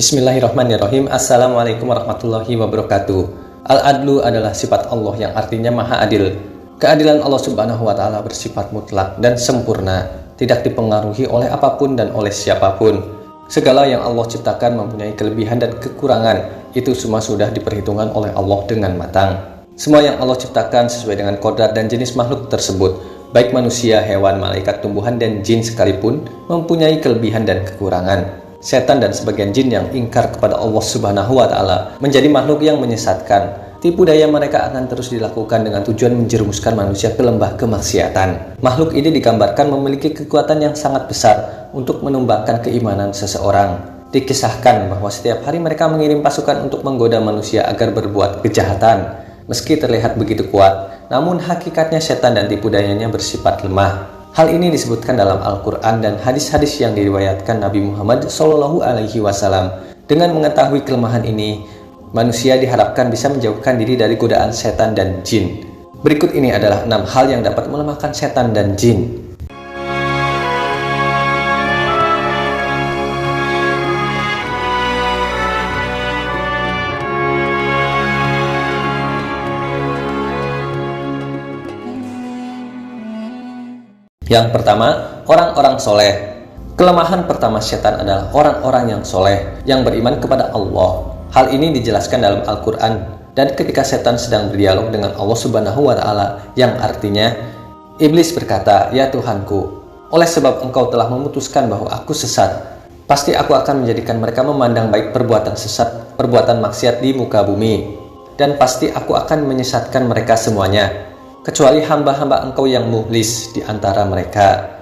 Bismillahirrahmanirrahim. Assalamualaikum warahmatullahi wabarakatuh. Al-adlu adalah sifat Allah yang artinya maha adil. Keadilan Allah subhanahu wa ta'ala bersifat mutlak dan sempurna, tidak dipengaruhi oleh apapun dan oleh siapapun. Segala yang Allah ciptakan mempunyai kelebihan dan kekurangan. Itu semua sudah diperhitungkan oleh Allah dengan matang. Semua yang Allah ciptakan sesuai dengan kodrat dan jenis makhluk tersebut, baik manusia, hewan, malaikat, tumbuhan, dan jin sekalipun, mempunyai kelebihan dan kekurangan. Setan dan sebagian jin yang ingkar kepada Allah subhanahu wa ta'ala menjadi makhluk yang menyesatkan. Tipu daya mereka akan terus dilakukan dengan tujuan menjerumuskan manusia ke lembah kemaksiatan. Makhluk ini digambarkan memiliki kekuatan yang sangat besar untuk menumbangkan keimanan seseorang. Dikisahkan bahwa setiap hari mereka mengirim pasukan untuk menggoda manusia agar berbuat kejahatan. Meski terlihat begitu kuat, namun hakikatnya setan dan tipu dayanya bersifat lemah. Hal ini disebutkan dalam Al-Quran dan hadis-hadis yang diriwayatkan Nabi Muhammad SAW. Dengan mengetahui kelemahan ini, manusia diharapkan bisa menjauhkan diri dari godaan setan dan jin. Berikut ini adalah 6 hal yang dapat melemahkan setan dan jin. Yang pertama, orang-orang soleh. Kelemahan pertama setan adalah orang-orang yang soleh, yang beriman kepada Allah. Hal ini dijelaskan dalam Al-Quran, dan ketika setan sedang berdialog dengan Allah subhanahu wa ta'ala, yang artinya, Iblis berkata, "Ya Tuhanku, oleh sebab engkau telah memutuskan bahwa aku sesat, pasti aku akan menjadikan mereka memandang baik perbuatan sesat, perbuatan maksiat di muka bumi, dan pasti aku akan menyesatkan mereka semuanya, kecuali hamba-hamba engkau yang mukhlis di antara mereka."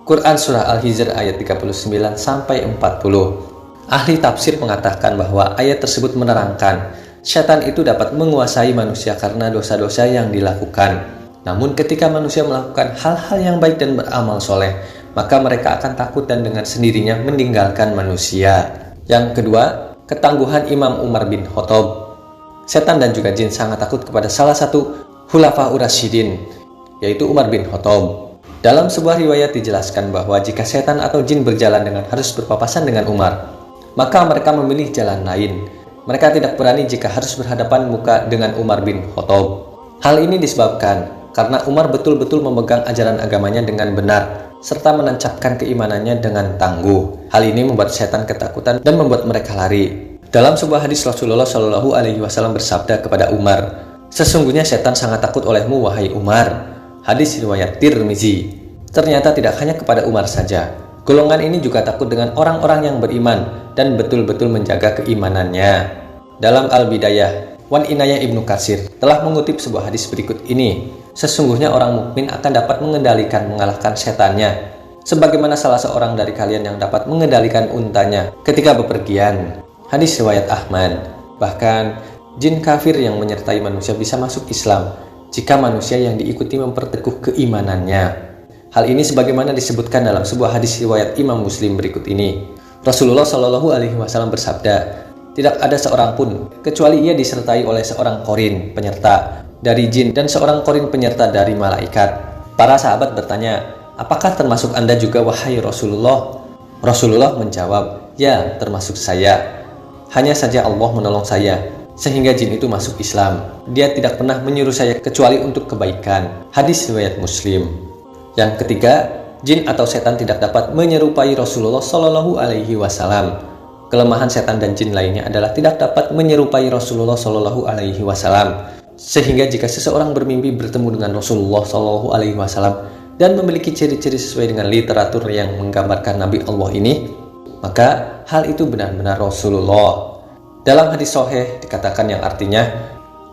Quran Surah Al-Hijr ayat 39-40. Ahli tafsir mengatakan bahwa ayat tersebut menerangkan setan itu dapat menguasai manusia karena dosa-dosa yang dilakukan. Namun ketika manusia melakukan hal-hal yang baik dan beramal soleh, maka mereka akan takut dan dengan sendirinya meninggalkan manusia. Yang kedua, ketangguhan Imam Umar bin Khattab. Setan dan juga jin sangat takut kepada salah satu Khulafaur Rasyidin, yaitu Umar bin Khattab. Dalam sebuah riwayat dijelaskan bahwa jika setan atau jin berjalan dengan harus berpapasan dengan Umar, maka mereka memilih jalan lain. Mereka tidak berani jika harus berhadapan muka dengan Umar bin Khattab. Hal ini disebabkan karena Umar betul-betul memegang ajaran agamanya dengan benar, serta menancapkan keimanannya dengan tangguh. Hal ini membuat setan ketakutan dan membuat mereka lari. Dalam sebuah hadis Rasulullah SAW bersabda kepada Umar, "Sesungguhnya setan sangat takut olehmu, wahai Umar." Hadis riwayat Tirmizi. Ternyata tidak hanya kepada Umar saja. Golongan ini juga takut dengan orang-orang yang beriman dan betul-betul menjaga keimanannya. Dalam Al-Bidayah, Wan Inayah Ibnu Katsir telah mengutip sebuah hadis berikut ini. Sesungguhnya orang mukmin akan dapat mengalahkan setannya, sebagaimana salah seorang dari kalian yang dapat mengendalikan untanya ketika bepergian. Hadis riwayat Ahmad. Bahkan jin kafir yang menyertai manusia bisa masuk Islam jika manusia yang diikuti memperteguh keimanannya. Hal ini sebagaimana disebutkan dalam sebuah hadis riwayat Imam Muslim berikut ini. Rasulullah SAW bersabda, "Tidak ada seorang pun kecuali ia disertai oleh seorang korin penyerta dari jin dan seorang korin penyerta dari malaikat." Para sahabat bertanya, "Apakah termasuk Anda juga, wahai Rasulullah?" Rasulullah menjawab, "Ya, termasuk saya. Hanya saja Allah menolong saya sehingga jin itu masuk Islam. Dia tidak pernah menyuruh saya kecuali untuk kebaikan." Hadis riwayat Muslim. Yang ketiga, jin atau setan tidak dapat menyerupai Rasulullah SAW. Kelemahan setan dan jin lainnya adalah tidak dapat menyerupai Rasulullah SAW. Sehingga jika seseorang bermimpi bertemu dengan Rasulullah SAW dan memiliki ciri-ciri sesuai dengan literatur yang menggambarkan Nabi Allah ini, maka hal itu benar-benar Rasulullah. Dalam hadis sahih dikatakan yang artinya,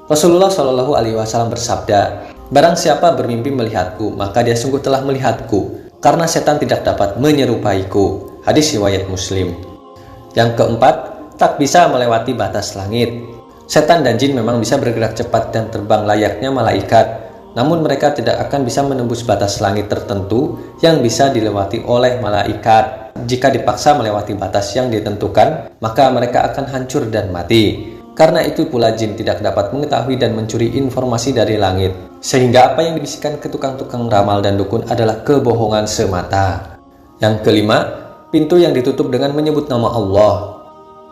Rasulullah SAW bersabda, "Barang siapa bermimpi melihatku, maka dia sungguh telah melihatku, karena setan tidak dapat menyerupaiku." Hadis riwayat Muslim. Yang keempat, tak bisa melewati batas langit. Setan dan jin memang bisa bergerak cepat dan terbang layaknya malaikat, namun mereka tidak akan bisa menembus batas langit tertentu yang bisa dilewati oleh malaikat. Jika dipaksa melewati batas yang ditentukan, maka mereka akan hancur dan mati. Karena itu pula jin tidak dapat mengetahui dan mencuri informasi dari langit, sehingga apa yang dibisikkan ke tukang-tukang ramal dan dukun adalah kebohongan semata. Yang kelima, pintu yang ditutup dengan menyebut nama Allah.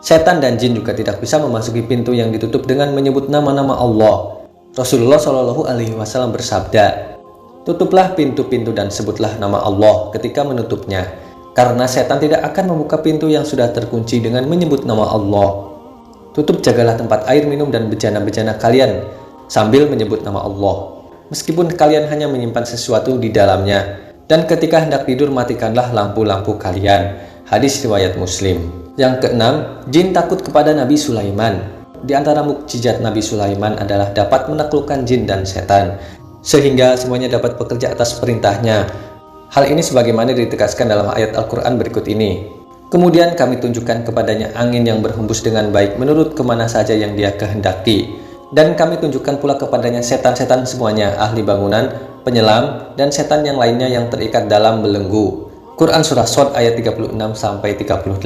Setan dan jin juga tidak bisa memasuki pintu yang ditutup dengan menyebut nama-nama Allah. Rasulullah Shallallahu Alaihi Wasallam bersabda, "Tutuplah pintu-pintu dan sebutlah nama Allah ketika menutupnya, karena setan tidak akan membuka pintu yang sudah terkunci dengan menyebut nama Allah. Tutup jagalah tempat air minum dan bejana-bejana kalian sambil menyebut nama Allah, meskipun kalian hanya menyimpan sesuatu di dalamnya. Dan ketika hendak tidur, matikanlah lampu-lampu kalian." Hadis riwayat Muslim. Yang keenam, jin takut kepada Nabi Sulaiman. Di antara mukjizat Nabi Sulaiman adalah dapat menaklukkan jin dan setan, sehingga semuanya dapat bekerja atas perintahnya. Hal ini sebagaimana ditegaskan dalam ayat Al-Quran berikut ini. "Kemudian kami tunjukkan kepadanya angin yang berhembus dengan baik menurut kemana saja yang dia kehendaki. Dan kami tunjukkan pula kepadanya setan-setan semuanya, ahli bangunan, penyelam, dan setan yang lainnya yang terikat dalam belenggu." Quran Surah Shad ayat 36-38.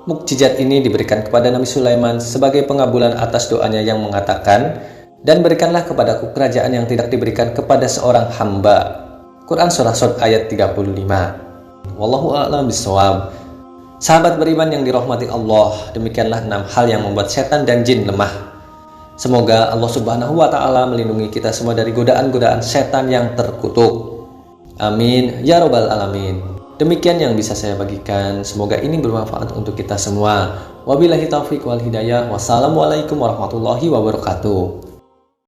Mukjizat ini diberikan kepada Nabi Sulaiman sebagai pengabulan atas doanya yang mengatakan, "Dan berikanlah kepadaku kerajaan yang tidak diberikan kepada seorang hamba." Quran Surah Shad ayat 35. Wallahu a'lam bishawab. Sahabat beriman yang dirahmati Allah, demikianlah 6 hal yang membuat setan dan jin lemah. Semoga Allah Subhanahu wa Ta'ala melindungi kita semua dari godaan-godaan setan yang terkutuk. Amin ya robbal alamin. Demikian yang bisa saya bagikan. Semoga ini bermanfaat untuk kita semua. Wabillahi taufiq wal hidayah. Wassalamualaikum warahmatullahi wabarakatuh.